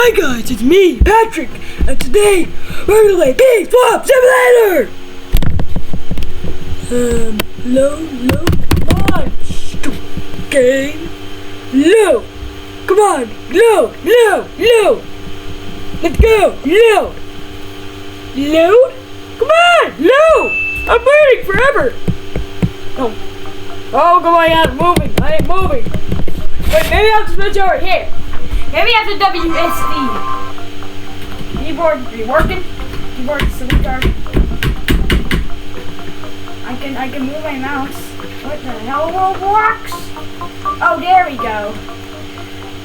Hi guys, it's me, Patrick, and today we're gonna play Beef Swap Simulator! Load, come on, stupid game. Load, come on, load. Let's go, load. Come on, load. I'm waiting forever. Oh, come on, I'm moving. I ain't moving. Wait, maybe I'll switch over here. Maybe I have the WSD. Keyboard, are you working? Keyboard is so retarded. I can move my mouse. What the hell works? Oh, there we go.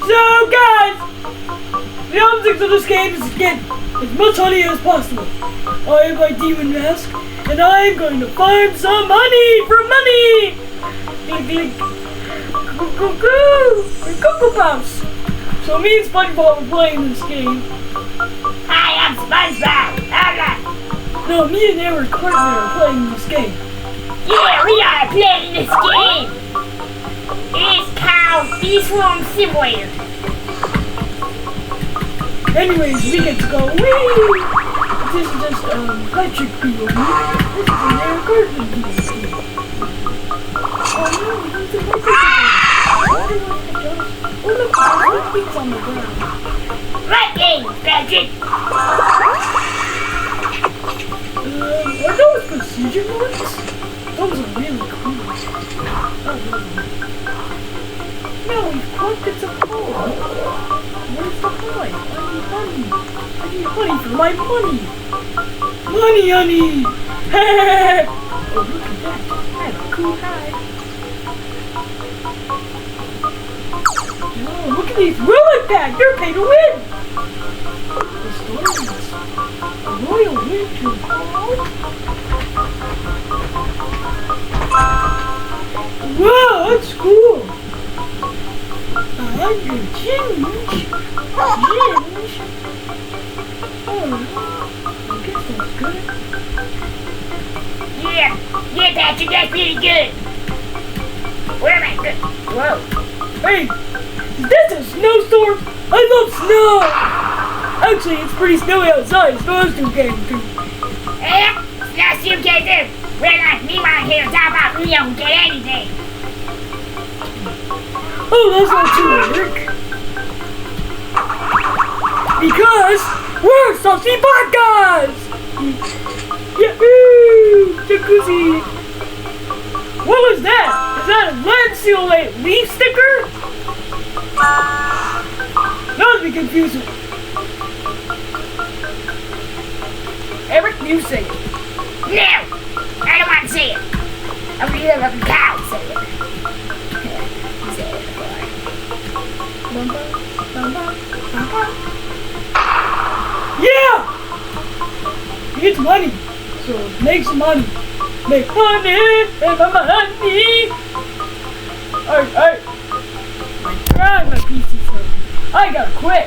So guys, the object of this game is to get as much honey as possible. I have my demon mask, and I am going to farm some honey for money. Click. Cuckoo Bounce. So me and SpongeBob are playing this game. Hi, I'm SpongeBob. No, me and Eric Cartman are playing this game. Yeah, we are playing this game. It's called Beef Swap Simulator. Anyways, we get to go. Whee! This is just Patrick people. This is an Eric Cartman people. Oh no, this is a Patrick people. Oh look, there's things on the ground. Right game, Patrick. Are those precision ones? Those are really cool. No, we've collected some coal. Where's the point? I need honey for my money. Money, honey. Oh, look at that. I have a cool hide. Oh, look at these ruin bags. They're pay to win. The story is a royal win to call. Wow, that's cool. I'm your Ginge. Oh, I guess that's good. Yeah, Patrick, that's pretty good. Where am I? Whoa. Hey, is this a snowstorm? I love snow. Actually, it's pretty snowy outside. Snowstorm came too. Yeah, snowstorm came too. We're not me right here talk about we don't get anything. Oh, that's not too work. Because we're saucy podcast! Yahoo! Jacuzzi! What was that? Is that a lead seal leaf sticker? That would be confusing. Eric, you say it. No! I don't want to say it. I really love a cow say it. Say it before. Yeah! It's money, so make some money. Make money, make my money. Alright. My PC, so I gotta quit.